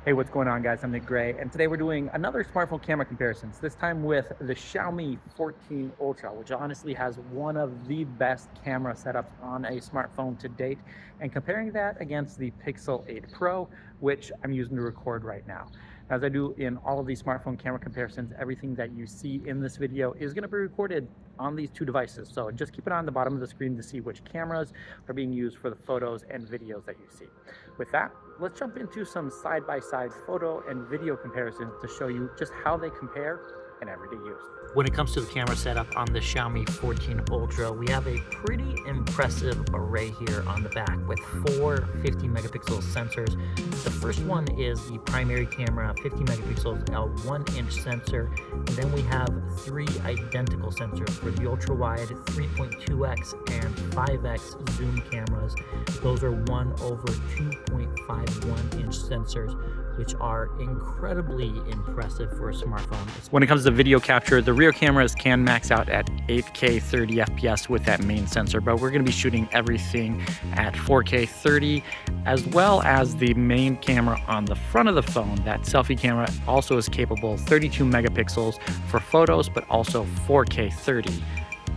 Hey, what's going on, guys? I'm Nick Gray, and today we're doing another smartphone camera comparisons, this time with the Xiaomi 14 Ultra, which honestly has one of the best camera setups on a smartphone to date, and comparing that against the Pixel 8 Pro, which I'm using to record right now. As I do in all of these smartphone camera comparisons, everything that you see in this video is going to be recorded on these two devices. So just keep it on the bottom of the screen to see which cameras are being used for the photos and videos that you see. With that, let's jump into some side-by-side photo and video comparisons to show you just how they compare in everyday use. When it comes to the camera setup on the Xiaomi 14 Ultra, we have a pretty impressive array here on the back with four 50 megapixel sensors. The first one is the primary camera, 50 megapixels, a 1-inch sensor, and then we have three identical sensors for the ultra wide, 3.2x and 5x zoom cameras. Those are 1/2.51-inch sensors, which are incredibly impressive for a smartphone. When it comes to video capture, the rear cameras can max out at 8K 30 FPS with that main sensor, but we're going to be shooting everything at 4K 30, as well as the main camera on the front of the phone. That selfie camera also is capable of 32 megapixels for photos, but also 4K 30,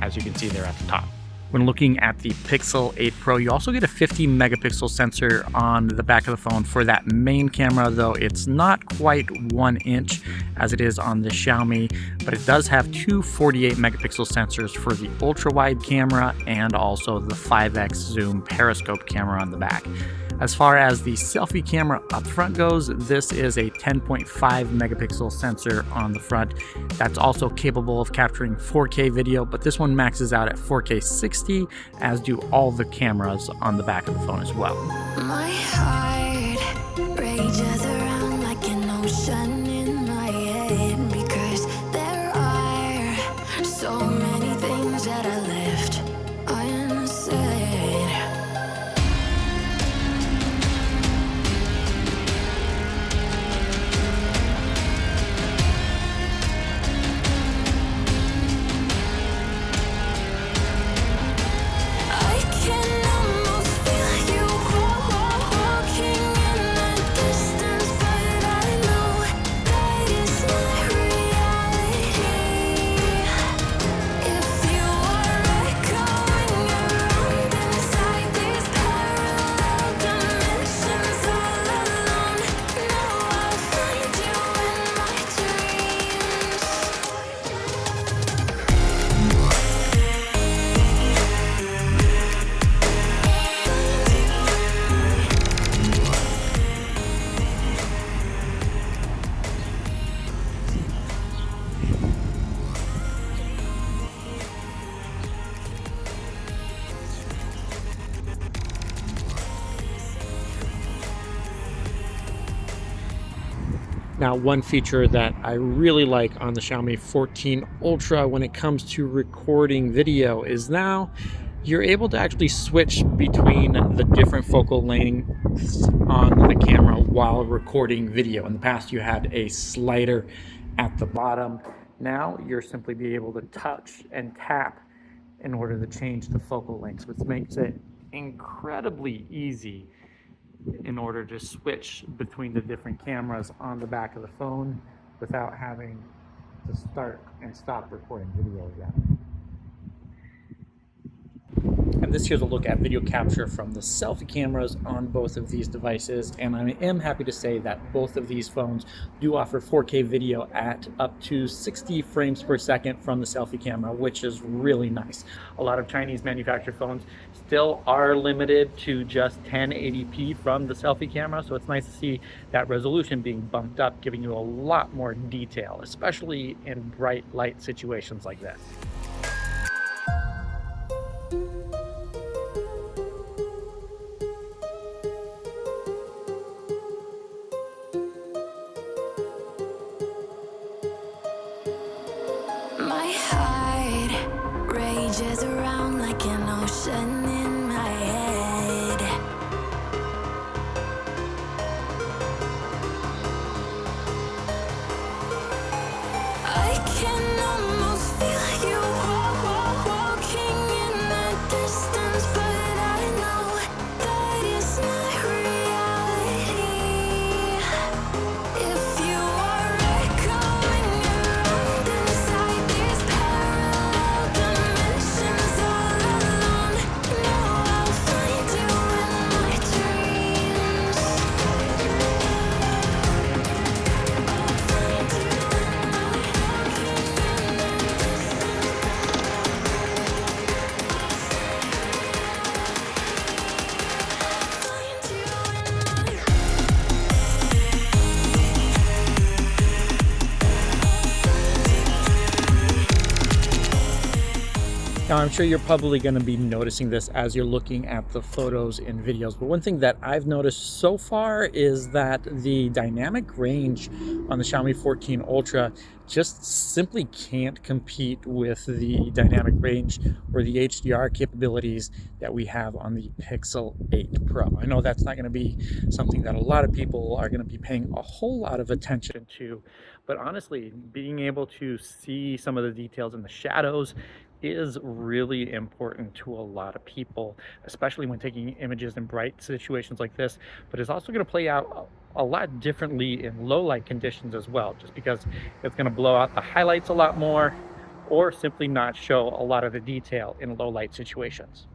as you can see there at the top. When looking at the Pixel 8 Pro, you also get a 50 megapixel sensor on the back of the phone for that main camera, though it's not quite 1 inch as it is on the Xiaomi, but it does have two 48 megapixel sensors for the ultra wide camera and also the 5x zoom periscope camera on the back. As far as the selfie camera up front goes, this is a 10.5 megapixel sensor on the front. That's also capable of capturing 4K video, but this one maxes out at 4K 60, as do all the cameras on the back of the phone as well. My heart rages around like an ocean in my head, because there are so many things that I left unsaid. Now, one feature that I really like on the Xiaomi 14 Ultra when it comes to recording video is now you're able to actually switch between the different focal lengths on the camera while recording video. In the past, you had a slider at the bottom. Now you're simply be able to touch and tap in order to change the focal lengths, which makes it incredibly easy in order to switch between the different cameras on the back of the phone without having to start and stop recording video again. And this here's a look at video capture from the selfie cameras on both of these devices, and I am happy to say that both of these phones do offer 4K video at up to 60 frames per second from the selfie camera, which is really nice. A lot of Chinese manufactured phones still are limited to just 1080p from the selfie camera, so it's nice to see that resolution being bumped up, giving you a lot more detail, especially in bright light situations like this. My heart rages around like an ocean in my head. I can almost feel you walking in the distance, but I know that it's not reality. Now, I'm sure you're probably going to be noticing this as you're looking at the photos and videos, but one thing that I've noticed so far is that the dynamic range on the Xiaomi 14 Ultra just simply can't compete with the dynamic range or the HDR capabilities that we have on the Pixel 8 Pro. I know that's not going to be something that a lot of people are going to be paying a whole lot of attention to, but honestly, being able to see some of the details in the shadows is really important to a lot of people, especially when taking images in bright situations like this. But it's also going to play out a lot differently in low light conditions as well, just because it's going to blow out the highlights a lot more or simply not show a lot of the detail in low light situations.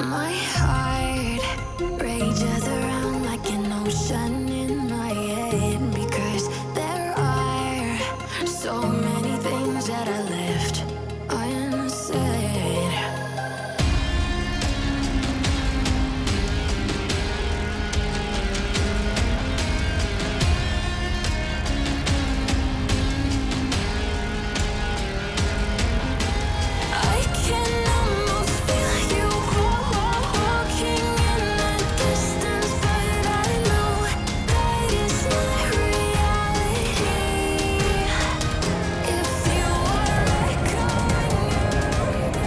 My heart rages around like an ocean in my head because there are so many things that I left unsaid. I can almost feel you walking in the distance, but I know that is not reality. If you are echoing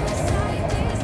inside these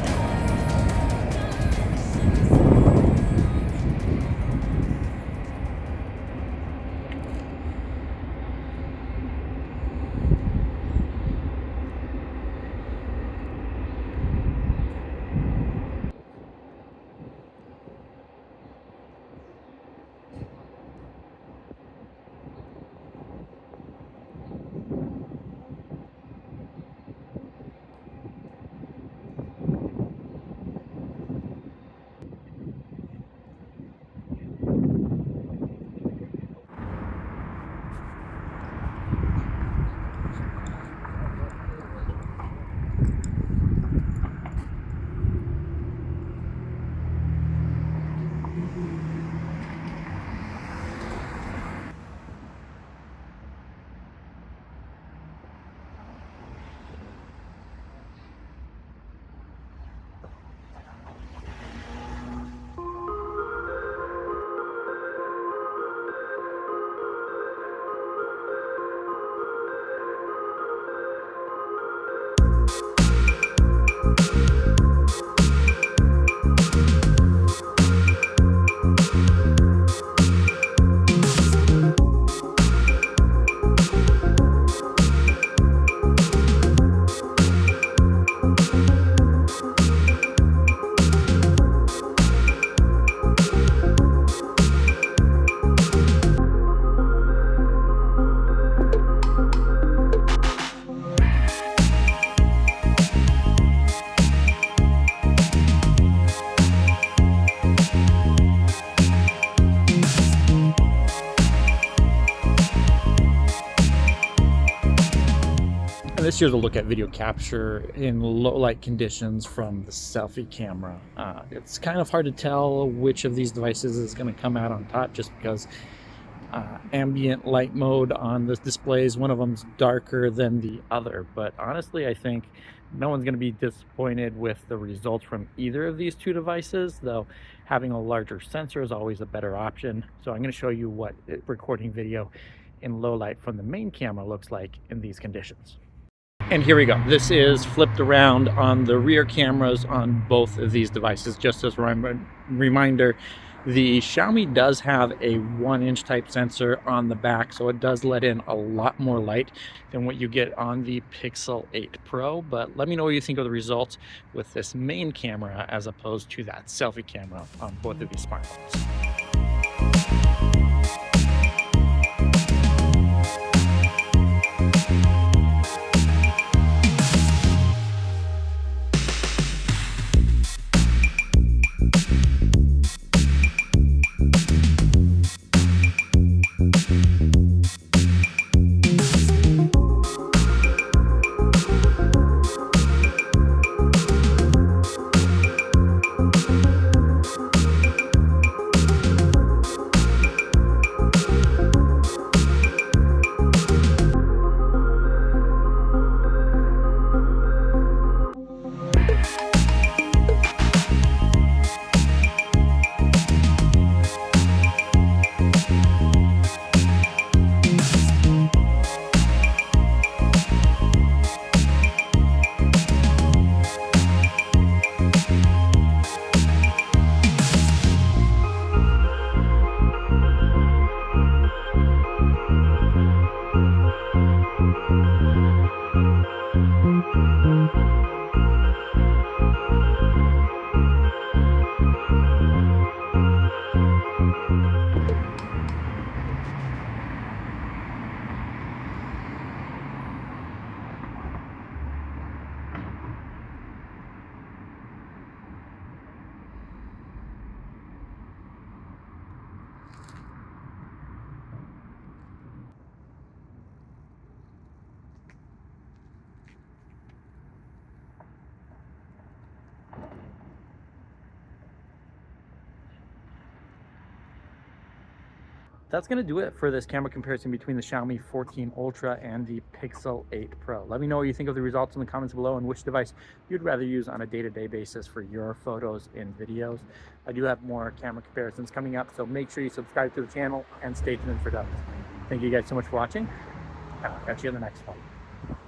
And this here's a look at video capture in low light conditions from the selfie camera. It's kind of hard to tell which of these devices is going to come out on top just because ambient light mode on the displays, one of them's darker than the other. But honestly, I think no one's going to be disappointed with the results from either of these two devices, though having a larger sensor is always a better option. So I'm going to show you what recording video in low light from the main camera looks like in these conditions. And here we go. This is flipped around on the rear cameras on both of these devices. Just as a reminder, the Xiaomi does have a 1-inch type sensor on the back, so it does let in a lot more light than what you get on the Pixel 8 Pro. But let me know what you think of the results with this main camera as opposed to that selfie camera on both of these smartphones. That's going to do it for this camera comparison between the Xiaomi 14 Ultra and the Pixel 8 Pro. Let me know what you think of the results in the comments below and which device you'd rather use on a day-to-day basis for your photos and videos. I do have more camera comparisons coming up, so make sure you subscribe to the channel and stay tuned for those. Thank you guys so much for watching, and I'll catch you in the next one.